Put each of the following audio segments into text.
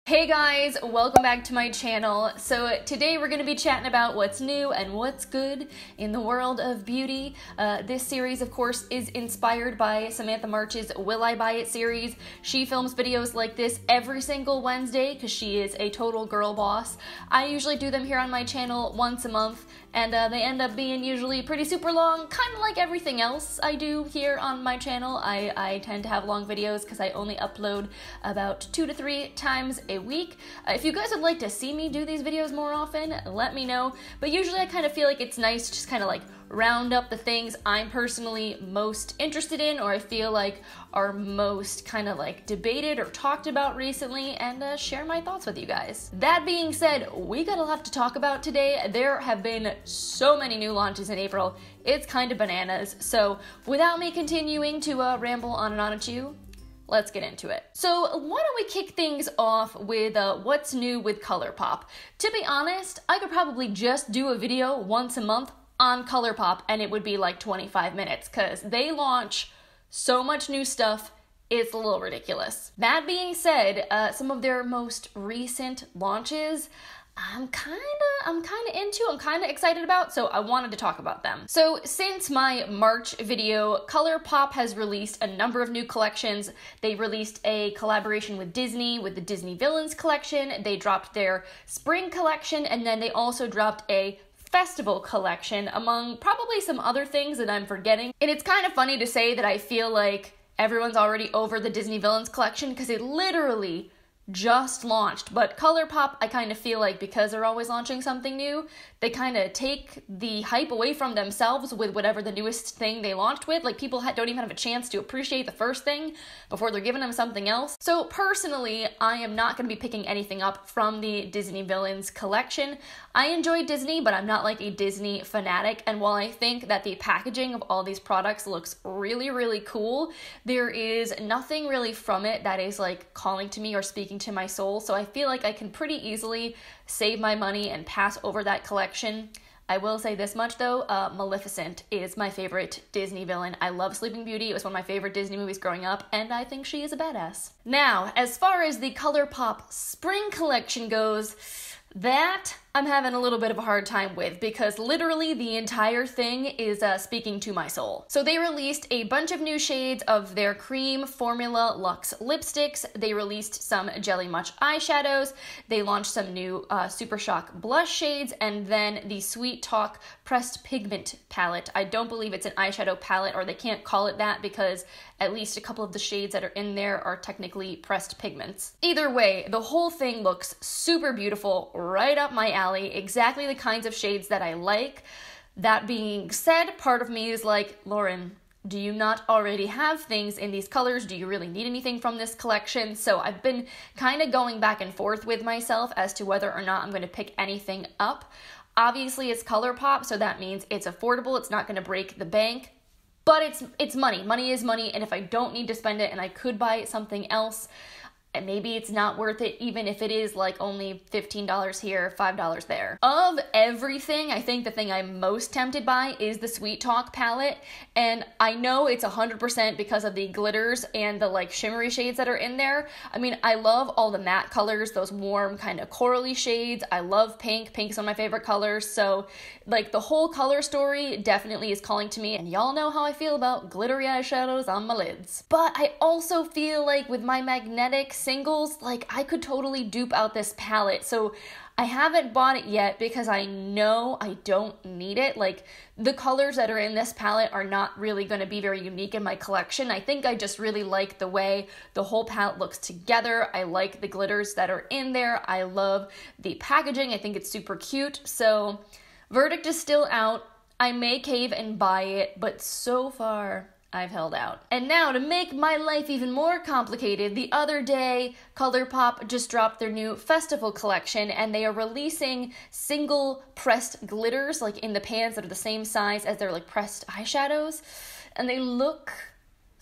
Hey guys, welcome back to my channel. So today we're going to be chatting about what's new and what's good in the world of beauty. This series, of course, is inspired by Samantha March's Will I Buy It series. She films videos like this every single Wednesday because she is a total girl boss. I usually do them here on my channel once a month, and they end up being usually pretty super long, kind of like everything else I do here on my channel. I tend to have long videos because I only upload about 2 to 3 times a week. If you guys would like to see me do these videos more often, let me know. But usually I kind of feel like it's nice to just kind of like round up the things I'm personally most interested in, or I feel like are most kind of like debated or talked about recently, and share my thoughts with you guys. That being said, we got a lot to talk about today. There have been so many new launches in April, it's kind of bananas. So without me continuing to ramble on and on at you, let's get into it. So why don't we kick things off with what's new with ColourPop. To be honest, I could probably just do a video once a month on ColourPop and it would be like 25 minutes because they launch so much new stuff, it's a little ridiculous. That being said, some of their most recent launches I'm kind of excited about, so I wanted to talk about them. So since my March video, ColourPop has released a number of new collections. They released a collaboration with Disney with the Disney Villains collection. They dropped their spring collection, and then they also dropped a festival collection, among probably some other things that I'm forgetting. And it's kind of funny to say that I feel like everyone's already over the Disney Villains collection because it literally just launched, but ColourPop, I kind of feel like because they're always launching something new, they kind of take the hype away from themselves with whatever the newest thing they launched with. Like, people don't even have a chance to appreciate the first thing before they're giving them something else. So personally, I am not going to be picking anything up from the Disney Villains collection. I enjoy Disney, but I'm not like a Disney fanatic, and while I think that the packaging of all these products looks really, really cool, there is nothing really from it that is like calling to me or speaking to my soul, so I feel like I can pretty easily save my money and pass over that collection. I will say this much though, Maleficent is my favorite Disney villain. I love Sleeping Beauty, it was one of my favorite Disney movies growing up, and I think she is a badass. Now, as far as the ColourPop spring collection goes, that I'm having a little bit of a hard time with because literally the entire thing is speaking to my soul. So they released a bunch of new shades of their Cream Formula Luxe lipsticks. They released some Jelly Much eyeshadows. They launched some new Super Shock blush shades, and then the Sweet Talk Pressed Pigment palette. I don't believe it's an eyeshadow palette, or they can't call it that because at least a couple of the shades that are in there are technically pressed pigments. Either way, the whole thing looks super beautiful, right up my alley, exactly the kinds of shades that I like. That being said, part of me is like, Lauren, do you not already have things in these colors? Do you really need anything from this collection? So I've been kind of going back and forth with myself as to whether or not I'm going to pick anything up. Obviously, it's ColourPop, so that means it's affordable. It's not going to break the bank, but it's money. Money is money, and if I don't need to spend it and I could buy something else, and maybe it's not worth it, even if it is like only $15 here, $5 there. Of everything, I think the thing I'm most tempted by is the Sweet Talk palette, and I know it's 100% because of the glitters and the like shimmery shades that are in there. I mean, I love all the matte colors, those warm kind of corally shades. I love pink. Pink is one of my favorite colors, so like the whole color story definitely is calling to me, and y'all know how I feel about glittery eyeshadows on my lids. But I also feel like with my magnetic singles, like I could totally dupe out this palette, so I haven't bought it yet because I know I don't need it. Like, the colors that are in this palette are not really going to be very unique in my collection. I think I just really like the way the whole palette looks together. I like the glitters that are in there. I love the packaging. I think it's super cute. So verdict is still out. I may cave and buy it, but so far I've held out. And now, to make my life even more complicated, the other day, ColourPop just dropped their new festival collection, and they are releasing single pressed glitters, like in the pans that are the same size as their like pressed eyeshadows, and they look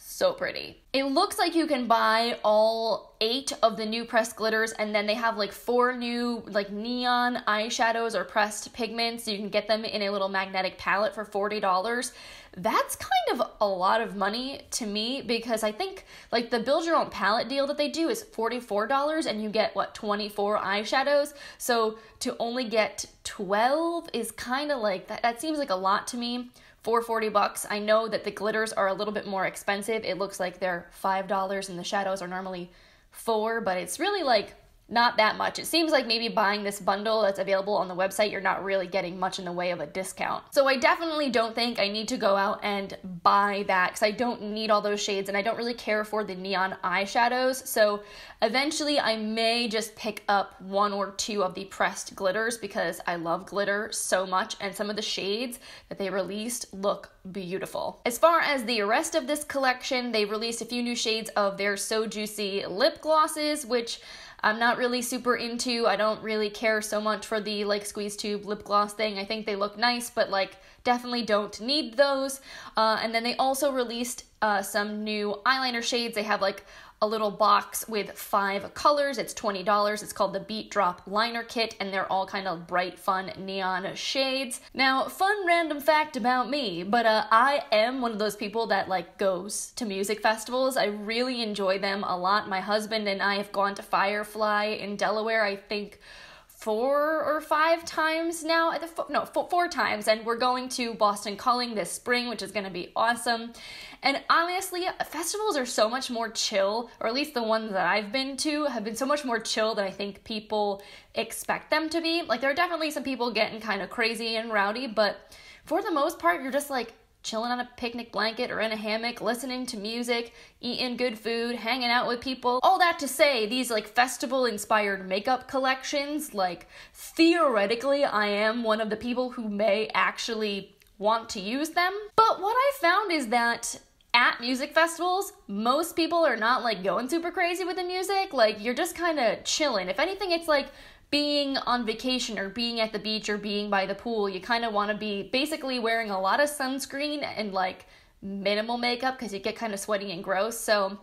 so pretty. It looks like you can buy all 8 of the new pressed glitters, and then they have like 4 new like neon eyeshadows or pressed pigments. You can get them in a little magnetic palette for $40. That's kind of a lot of money to me, because I think like the build your own palette deal that they do is $44 and you get what, 24 eyeshadows. So to only get 12 is kind of like that seems like a lot to me. For $40. I know that the glitters are a little bit more expensive. It looks like they're $5 and the shadows are normally $4, but it's really like not that much. It seems like maybe buying this bundle that's available on the website, you're not really getting much in the way of a discount. So I definitely don't think I need to go out and buy that, because I don't need all those shades and I don't really care for the neon eyeshadows. So eventually I may just pick up 1 or 2 of the pressed glitters, because I love glitter so much, and some of the shades that they released look beautiful. As far as the rest of this collection, they released a few new shades of their So Juicy lip glosses, which I'm not really super into. I don't really care so much for the like squeeze tube lip gloss thing. I think they look nice, but like definitely don't need those. And then they also released some new eyeliner shades. They have like a little box with 5 colors. It's $20. It's called the Beat Drop Liner Kit, and they're all kind of bright, fun neon shades. Now, fun random fact about me, but I am one of those people that like goes to music festivals. I really enjoy them a lot. My husband and I have gone to Firefly in Delaware, I think 4 or 5 times now, 4 times, and we're going to Boston Calling this spring, which is going to be awesome. And honestly, festivals are so much more chill, or at least the ones that I've been to have been so much more chill than I think people expect them to be. Like, there are definitely some people getting kind of crazy and rowdy, but for the most part, you're just like chilling on a picnic blanket or in a hammock, listening to music, eating good food, hanging out with people. All that to say, these like festival-inspired makeup collections, like theoretically, I am one of the people who may actually want to use them. But what I found is that at music festivals, most people are not like going super crazy with the music. Like, you're just kind of chilling. If anything, it's like being on vacation or being at the beach or being by the pool. You kind of want to be basically wearing a lot of sunscreen and like minimal makeup, because you get kind of sweaty and gross. So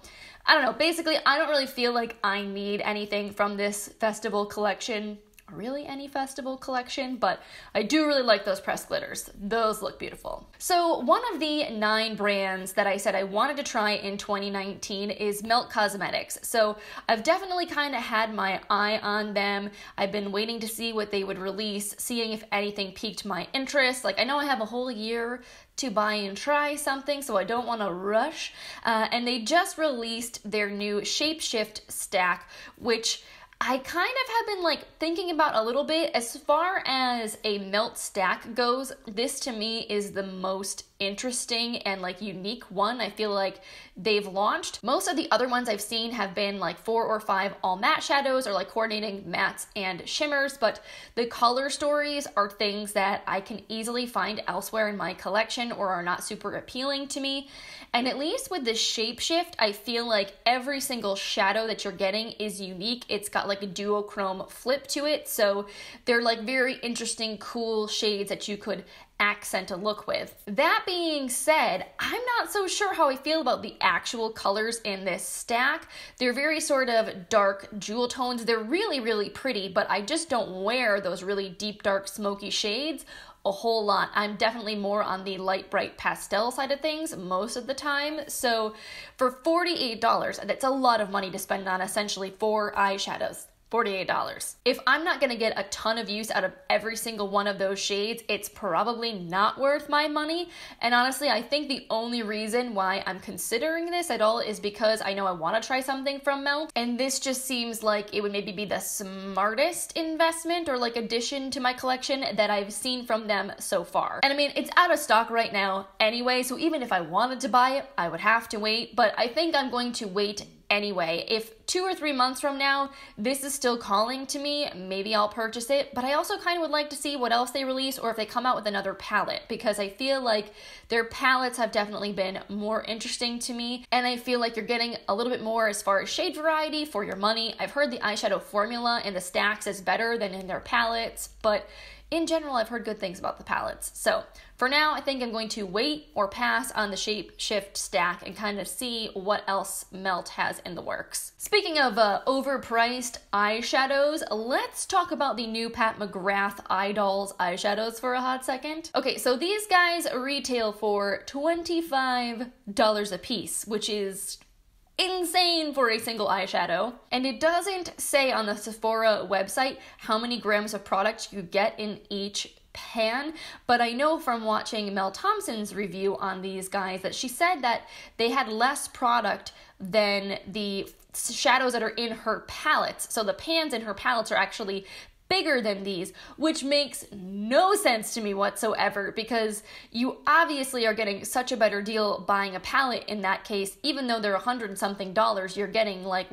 I don't know, basically I don't really feel like I need anything from this festival collection, really any festival collection, but I do really like those pressed glitters. Those look beautiful. So one of the 9 brands that I said I wanted to try in 2019 is Melt Cosmetics. So I've definitely kind of had my eye on them. I've been waiting to see what they would release, seeing if anything piqued my interest. Like, I know I have a whole year to buy and try something, so I don't want to rush. And they just released their new Shapeshift stack, which I kind of have been like thinking about a little bit. As far as a melt stack goes, this to me is the most interesting and like unique one I feel like they've launched. Most of the other ones I've seen have been like 4 or 5 all matte shadows or like coordinating mattes and shimmers, but the color stories are things that I can easily find elsewhere in my collection or are not super appealing to me. And at least with the Shapeshift, I feel like every single shadow that you're getting is unique. It's got like a duochrome flip to it, so they're like very interesting, cool shades that you could accent a look with. That being said, I'm not so sure how I feel about the actual colors in this stack. They're very sort of dark jewel tones. They're really, really pretty, but I just don't wear those really deep, dark, smoky shades a whole lot. I'm definitely more on the light, bright pastel side of things most of the time. So for $48, that's a lot of money to spend on essentially 4 eyeshadows. $48. If I'm not gonna get a ton of use out of every single one of those shades, it's probably not worth my money. And honestly, I think the only reason why I'm considering this at all is because I know I wanna try something from Melt, and this just seems like it would maybe be the smartest investment or like addition to my collection that I've seen from them so far. And I mean, it's out of stock right now anyway, so even if I wanted to buy it, I would have to wait, but I think I'm going to wait anyway. If 2 or 3 months from now this is still calling to me, maybe I'll purchase it. But I also kind of would like to see what else they release, or if they come out with another palette, because I feel like their palettes have definitely been more interesting to me, and I feel like you're getting a little bit more as far as shade variety for your money. I've heard the eyeshadow formula in the stacks is better than in their palettes, but in general, I've heard good things about the palettes. So for now, I think I'm going to wait or pass on the Shape Shift stack and kind of see what else Melt has in the works. Speaking of overpriced eyeshadows, let's talk about the new Pat McGrath Eye Dolls eyeshadows for a hot second. Okay, so these guys retail for $25 a piece, which is insane for a single eyeshadow. And it doesn't say on the Sephora website how many grams of product you get in each pan, but I know from watching Mel Thompson's review on these guys that she said that they had less product than the shadows that are in her palettes. So the pans in her palettes are actually bigger than these, which makes no sense to me whatsoever, because you obviously are getting such a better deal buying a palette in that case. Even though they're $100 and something, you're getting like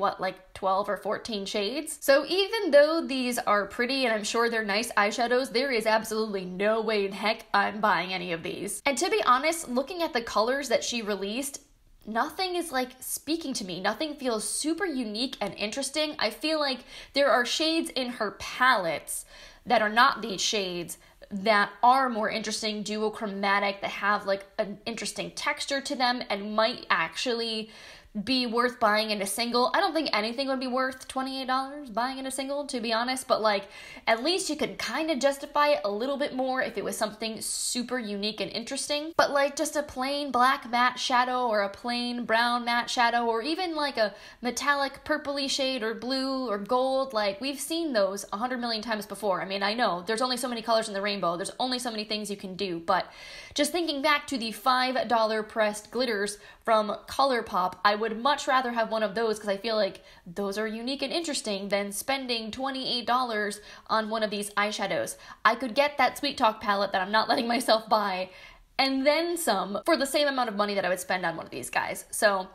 12 or 14 shades. So even though these are pretty and I'm sure they're nice eyeshadows, there is absolutely no way in heck I'm buying any of these. And to be honest, looking at the colors that she released, nothing is like speaking to me. Nothing feels super unique and interesting. I feel like there are shades in her palettes that are not these shades that are more interesting, duochromatic, that have like an interesting texture to them and might actually be worth buying in a single. I don't think anything would be worth $28 buying in a single, to be honest, but like at least you could kind of justify it a little bit more if it was something super unique and interesting. But like just a plain black matte shadow or a plain brown matte shadow or even like a metallic purpley shade or blue or gold, like we've seen those 100 million times before. I mean, I know there's only so many colors in the rainbow, there's only so many things you can do, but just thinking back to the $5 pressed glitters from ColourPop, I would much rather have one of those because I feel like those are unique and interesting than spending $28 on one of these eyeshadows. I could get that Sweet Talk palette that I'm not letting myself buy and then some for the same amount of money that I would spend on one of these guys. So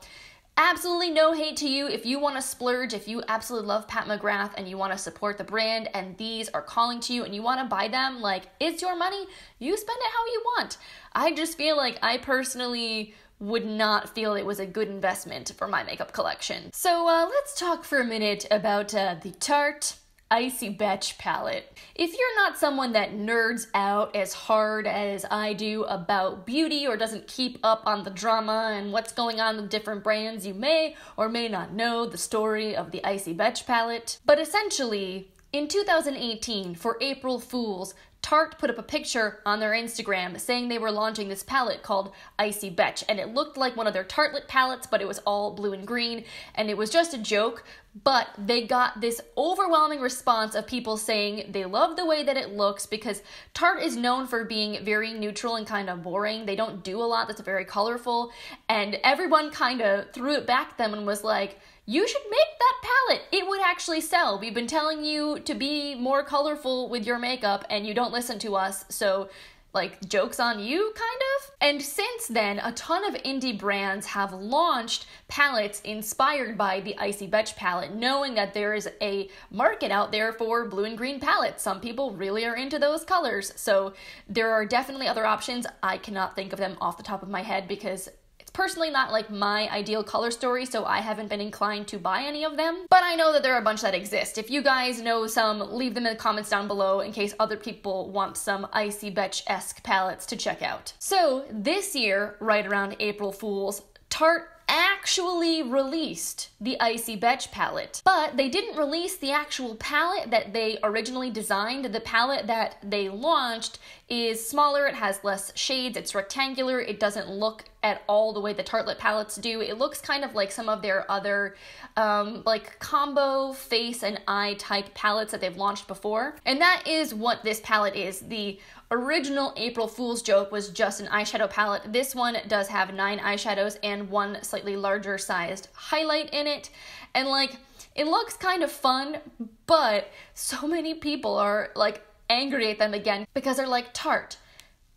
absolutely no hate to you if you want to splurge, if you absolutely love Pat McGrath and you want to support the brand and these are calling to you and you want to buy them, like it's your money, you spend it how you want. I just feel like I personally would not feel it was a good investment for my makeup collection. So let's talk for a minute about the Tarte Icy Betch palette. If you're not someone that nerds out as hard as I do about beauty or doesn't keep up on the drama and what's going on with different brands, you may or may not know the story of the Icy Betch palette. But essentially, in 2018, for April Fools, Tarte put up a picture on their Instagram saying they were launching this palette called Icy Betch, and it looked like one of their Tartelette palettes, but it was all blue and green, and it was just a joke, but they got this overwhelming response of people saying they love the way that it looks because Tarte is known for being very neutral and kind of boring. They don't do a lot that's very colorful, and everyone kind of threw it back at them and was like, you should make that palette. It would actually sell. We've been telling you to be more colorful with your makeup and you don't listen to us, so like joke's on you, kind of? And since then, a ton of indie brands have launched palettes inspired by the Icy Betch palette, knowing that there is a market out there for blue and green palettes. Some people really are into those colors, so there are definitely other options. I cannot think of them off the top of my head because personally not like my ideal color story, so I haven't been inclined to buy any of them, but I know that there are a bunch that exist. If you guys know some, leave them in the comments down below in case other people want some Icy Betch-esque palettes to check out. So this year, right around April Fools, Tarte actually released the Icy Betch palette, but they didn't release the actual palette that they originally designed. The palette that they launched is smaller, it has less shades, it's rectangular, it doesn't look at all the way the Tartelette palettes do. It looks kind of like some of their other like combo face and eye type palettes that they've launched before. And that is what this palette is. The original April Fool's joke was just an eyeshadow palette. This one does have 9 eyeshadows and 1 slightly larger sized highlight in it. And like, it looks kind of fun, but so many people are like angry at them again because they're like, Tarte,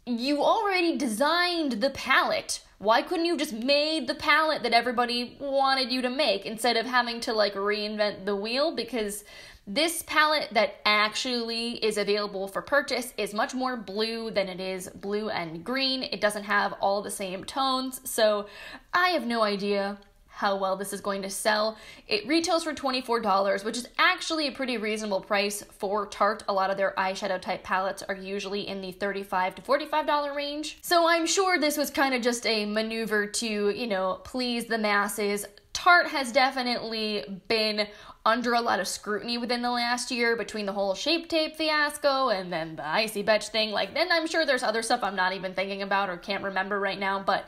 you already designed the palette. Why couldn't you just made the palette that everybody wanted you to make instead of having to like reinvent the wheel? Because this palette that actually is available for purchase is much more blue than it is blue and green. It doesn't have all the same tones, so I have no idea how well this is going to sell. It retails for $24, which is actually a pretty reasonable price for Tarte. A lot of their eyeshadow type palettes are usually in the $35 to $45 range. So I'm sure this was kind of just a maneuver to, you know, please the masses. Tarte has definitely been under a lot of scrutiny within the last year between the whole Shape Tape fiasco and then the Icy Betch thing. Like, then I'm sure there's other stuff I'm not even thinking about or can't remember right now, but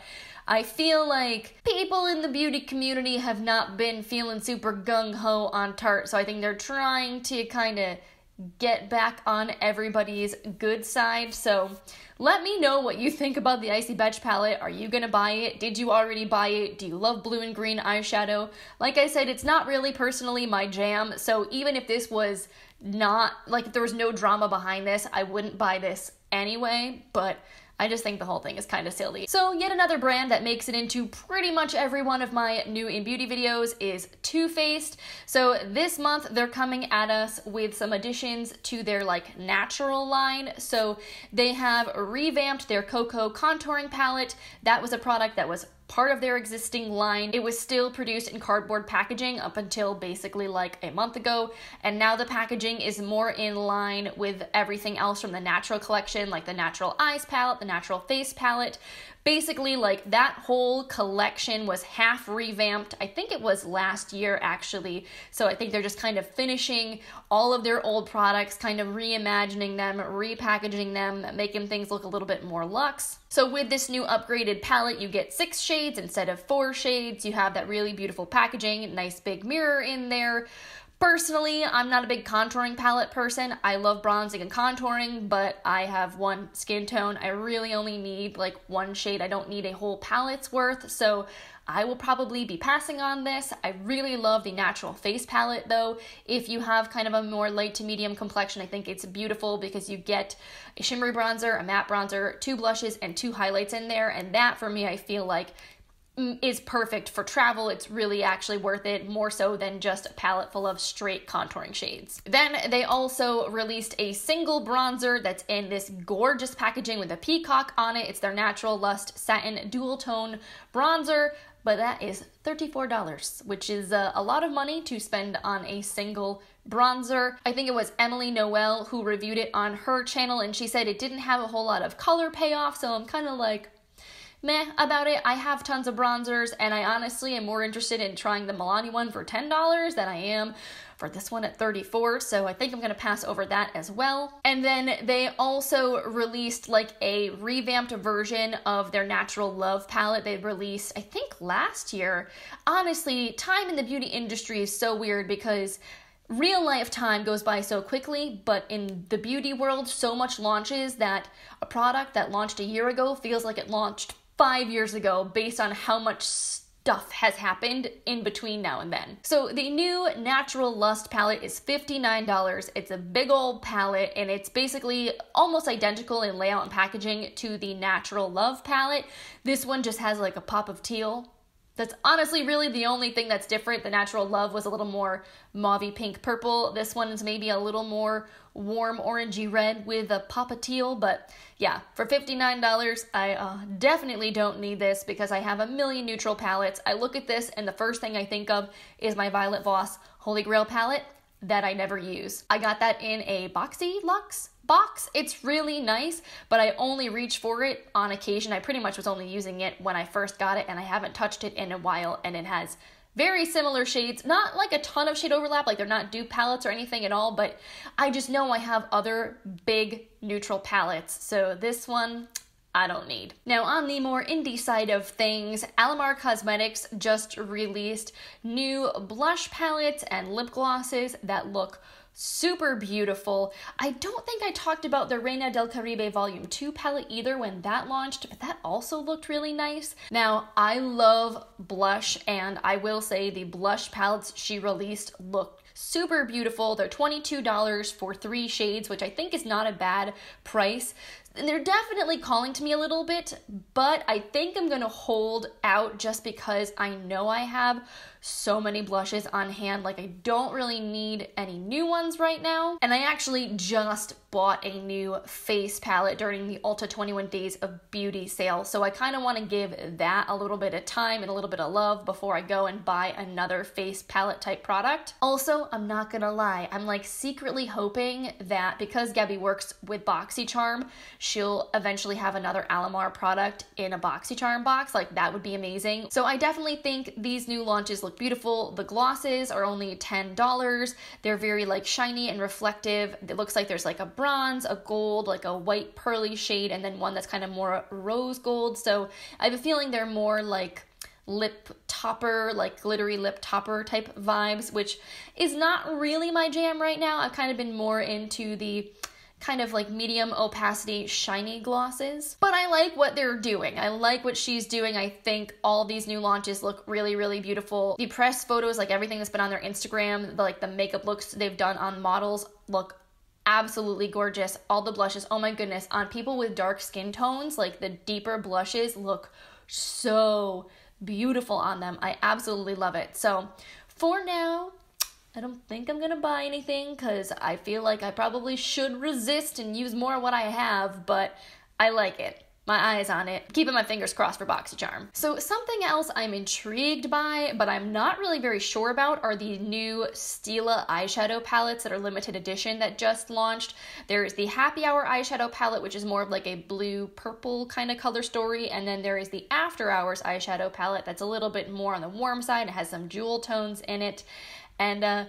I feel like people in the beauty community have not been feeling super gung-ho on Tarte, so I think they're trying to kind of get back on everybody's good side. So let me know what you think about the Icy Betch palette. Are you gonna buy it? Did you already buy it? Do you love blue and green eyeshadow? Like I said, it's not really personally my jam, so even if this was not, like if there was no drama behind this, I wouldn't buy this anyway, but I just think the whole thing is kind of silly. So yet another brand that makes it into pretty much every one of my new in beauty videos is Too Faced. So this month they're coming at us with some additions to their like natural line. So they have revamped their Cocoa contouring palette. That was a product that was part of their existing line. It was still produced in cardboard packaging up until basically like a month ago, and now the packaging is more in line with everything else from the natural collection, like the natural eyes palette, the natural face palette. Basically, like that whole collection was half revamped. I think it was last year actually. So I think they're just kind of finishing all of their old products, kind of reimagining them, repackaging them, making things look a little bit more luxe. So with this new upgraded palette, you get 6 shades instead of 4 shades. You have that really beautiful packaging, nice big mirror in there. Personally, I'm not a big contouring palette person. I love bronzing and contouring, but I have one skin tone. I really only need like 1 shade. I don't need a whole palette's worth, so I will probably be passing on this. I really love the natural face palette though. If you have kind of a more light to medium complexion, I think it's beautiful because you get a shimmery bronzer, a matte bronzer, 2 blushes, and 2 highlights in there, and that for me I feel like is perfect for travel. It's really actually worth it, more so than just a palette full of straight contouring shades. Then they also released a single bronzer that's in this gorgeous packaging with a peacock on it. It's their Natural Lust Satin Dual Tone Bronzer, but that is $34, which is a lot of money to spend on a single bronzer. I think it was Emily Noel who reviewed it on her channel, and she said it didn't have a whole lot of color payoff, so I'm kind of like meh about it. I have tons of bronzers, and I honestly am more interested in trying the Milani one for $10 than I am for this one at $34, so I think I'm gonna pass over that as well. And then they also released like a revamped version of their Natural Love palette. They released, I think last year. Honestly, time in the beauty industry is so weird because real life time goes by so quickly, but in the beauty world, so much launches that a product that launched a year ago feels like it launched 5 years ago based on how much stuff has happened in between now and then. So the new Natural Lust palette is $59. It's a big old palette, and it's basically almost identical in layout and packaging to the Natural Love palette. This one just has like a pop of teal. That's honestly really the only thing that's different. The Natural Love was a little more mauvey pink purple. This one is maybe a little more warm orangey red with a pop of teal, but yeah, for $59, I definitely don't need this because I have a million neutral palettes. I look at this and the first thing I think of is my Violet Voss Holy Grail palette that I never use. I got that in a Boxy Luxe box. It's really nice, but I only reach for it on occasion. I pretty much was only using it when I first got it, and I haven't touched it in a while, and it has very similar shades, not like a ton of shade overlap, like they're not dupe palettes or anything at all, but I just know I have other big neutral palettes, so this one I don't need. Now, on the more indie side of things, Alamar Cosmetics just released new blush palettes and lip glosses that look super beautiful. I don't think I talked about the Reina del Caribe Volume 2 palette either when that launched, but that also looked really nice. Now, I love blush, and I will say the blush palettes she released looked super beautiful. They're $22 for 3 shades, which I think is not a bad price. they're definitely calling to me a little bit, but I think I'm gonna hold out just because I know I have so many blushes on hand. Like, I don't really need any new ones right now. And I actually just bought a new face palette during the Ulta 21 Days of Beauty sale. So I kind of want to give that a little bit of time and a little bit of love before I go and buy another face palette type product. Also, I'm not gonna lie, I'm like secretly hoping that because Gabby works with BoxyCharm, she'll eventually have another Alamar product in a BoxyCharm box. Like, that would be amazing. So I definitely think these new launches look beautiful. The glosses are only $10. They're very like shiny and reflective. It looks like there's like a bronze, a gold, like a white pearly shade, and then one that's kind of more rose gold. So I have a feeling they're more like lip topper, like glittery lip topper type vibes, which is not really my jam right now. I've kind of been more into the kind of like medium opacity shiny glosses, but I like what they're doing. I like what she's doing. I think all these new launches look really, really beautiful. The press photos, like everything that's been on their Instagram, the makeup looks they've done on models look absolutely gorgeous. All the blushes, oh my goodness, on people with dark skin tones, like the deeper blushes look so beautiful on them. I absolutely love it. So for now, I don't think I'm gonna buy anything because I feel like I probably should resist and use more of what I have, but I like it. My eyes on it. Keeping my fingers crossed for BoxyCharm. So something else I'm intrigued by, but I'm not really very sure about, are the new Stila eyeshadow palettes that are limited edition that just launched. There's the Happy Hour eyeshadow palette, which is more of like a blue-purple kind of color story, and then there is the After Hours eyeshadow palette that's a little bit more on the warm side. It has some jewel tones in it. And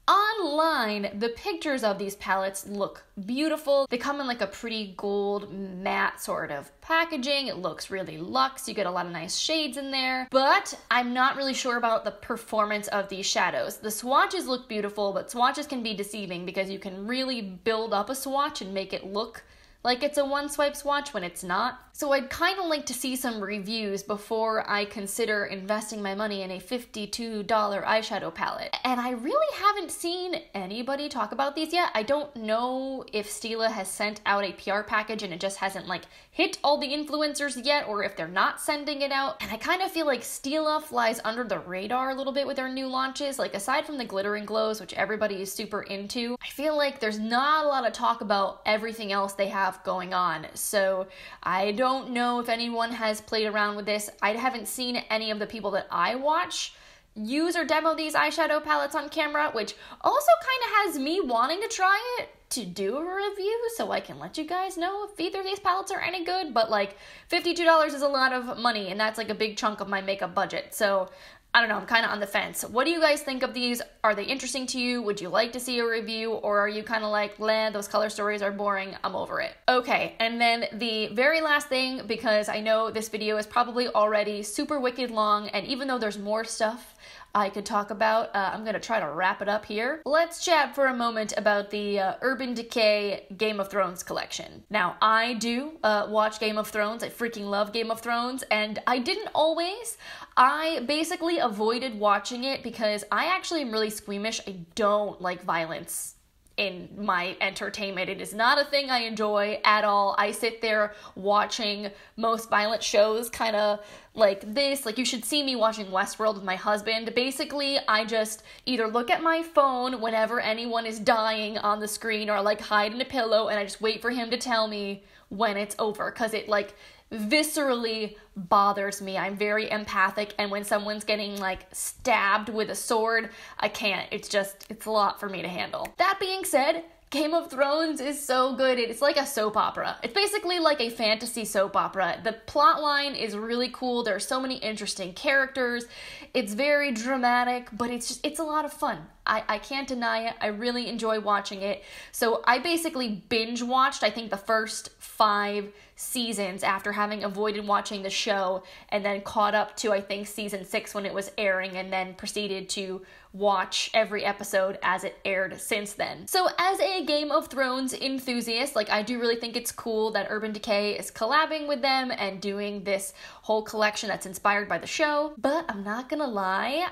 online, the pictures of these palettes look beautiful. They come in like a pretty gold matte sort of packaging. It looks really luxe. You get a lot of nice shades in there, but I'm not really sure about the performance of these shadows. The swatches look beautiful, but swatches can be deceiving because you can really build up a swatch and make it look like it's a one-swipe swatch when it's not. So I'd kind of like to see some reviews before I consider investing my money in a $52 eyeshadow palette. And I really haven't seen anybody talk about these yet. I don't know if Stila has sent out a PR package and it just hasn't like hit all the influencers yet, or if they're not sending it out. And I kind of feel like Stila flies under the radar a little bit with their new launches. Like, aside from the glitter and glows, which everybody is super into, I feel like there's not a lot of talk about everything else they have going on. So I don't know if anyone has played around with this. I haven't seen any of the people that I watch use or demo these eyeshadow palettes on camera, which also kind of has me wanting to try it to do a review so I can let you guys know if either of these palettes are any good. But like, $52 is a lot of money, and that's like a big chunk of my makeup budget. So I don't know, I'm kind of on the fence. What do you guys think of these? Are they interesting to you? Would you like to see a review? Or are you kind of like, bleh, those color stories are boring, I'm over it. Okay, and then the very last thing, because I know this video is probably already super wicked long, and even though there's more stuff I could talk about, I'm gonna try to wrap it up here. Let's chat for a moment about the Urban Decay Game of Thrones collection. Now, I do watch Game of Thrones. I freaking love Game of Thrones, and I didn't always. I basically avoided watching it because I actually am really squeamish. I don't like violence in my entertainment. It is not a thing I enjoy at all. I sit there watching most violent shows kind of like this. Like, you should see me watching Westworld with my husband. Basically, I just either look at my phone whenever anyone is dying on the screen, or like hide in a pillow and I just wait for him to tell me when it's over, because it like viscerally bothers me. I'm very empathic, and when someone's getting like stabbed with a sword, I can't. It's a lot for me to handle. That being said, Game of Thrones is so good. It's like a soap opera. It's basically like a fantasy soap opera. The plot line is really cool. There are so many interesting characters. It's very dramatic, but it's a lot of fun. I can't deny it. I really enjoy watching it. So I basically binge watched, I think, the first 5 seasons after having avoided watching the show, and then caught up to, I think, season 6 when it was airing, and then proceeded to watch every episode as it aired since then. So as a Game of Thrones enthusiast, like, I do really think it's cool that Urban Decay is collabing with them and doing this whole collection that's inspired by the show. But I'm not gonna lie,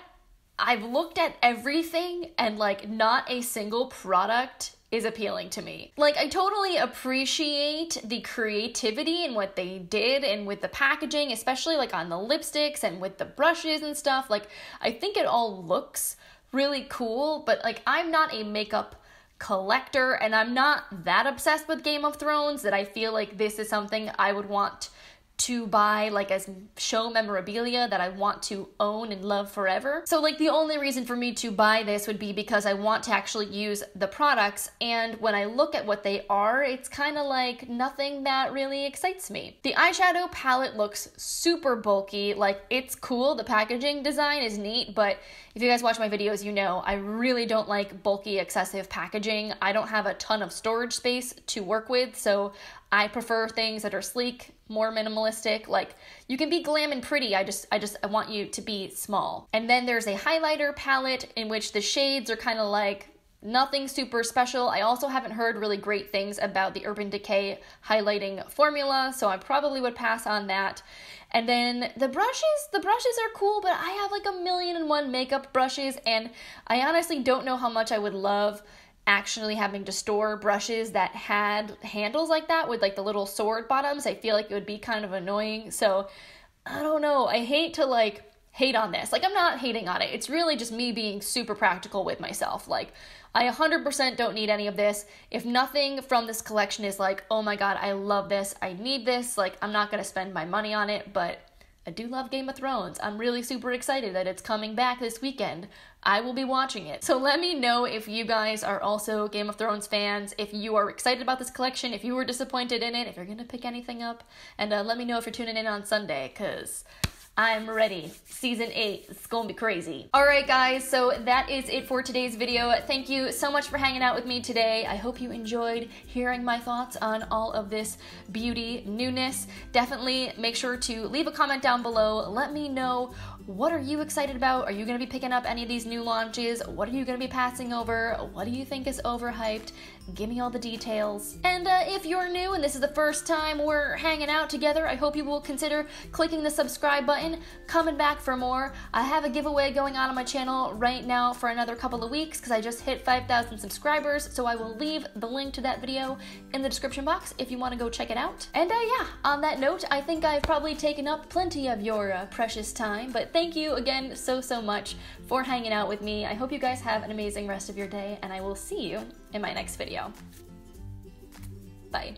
I've looked at everything, and like, not a single product is appealing to me. Like, I totally appreciate the creativity in what they did and with the packaging, especially like on the lipsticks and with the brushes and stuff. Like, I think it all looks really cool, but like, I'm not a makeup collector and I'm not that obsessed with Game of Thrones that I feel like this is something I would want to buy like as show memorabilia that I want to own and love forever. So like the only reason for me to buy this would be because I want to actually use the products, and when I look at what they are, it's kind of like nothing that really excites me. The eyeshadow palette looks super bulky, like it's cool, the packaging design is neat, but if you guys watch my videos, you know I really don't like bulky, excessive packaging. I don't have a ton of storage space to work with, so I prefer things that are sleek, more minimalistic. Like, you can be glam and pretty, I want you to be small. And then there's a highlighter palette in which the shades are kind of like nothing super special. I also haven't heard really great things about the Urban Decay highlighting formula, so I probably would pass on that. And then the brushes are cool, but I have like 1,000,001 makeup brushes, and I honestly don't know how much I would love actually having to store brushes that had handles like that with like the little sword bottoms. I feel like it would be kind of annoying. So I don't know. I hate to like hate on this. Like, I'm not hating on it. It's really just me being super practical with myself. Like, I 100% don't need any of this. If nothing from this collection is like, oh my god, I love this, I need this, like, I'm not gonna spend my money on it, but I do love Game of Thrones. I'm really super excited that it's coming back this weekend. I will be watching it. So let me know if you guys are also Game of Thrones fans, if you are excited about this collection, if you were disappointed in it, if you're gonna pick anything up, and let me know if you're tuning in on Sunday, because I'm ready. Season 8, it's gonna be crazy. Alright guys, so that is it for today's video. Thank you so much for hanging out with me today. I hope you enjoyed hearing my thoughts on all of this beauty newness. Definitely make sure to leave a comment down below. Let me know, what are you excited about? Are you gonna be picking up any of these new launches? What are you gonna be passing over? What do you think is overhyped? Give me all the details. And if you're new and this is the first time we're hanging out together, I hope you will consider clicking the subscribe button, coming back for more. I have a giveaway going on my channel right now for another couple of weeks because I just hit 5,000 subscribers, so I will leave the link to that video in the description box if you want to go check it out. And yeah, on that note, I think I've probably taken up plenty of your precious time, but thank you again so much for hanging out with me. I hope you guys have an amazing rest of your day, and I will see you in my next video. Bye.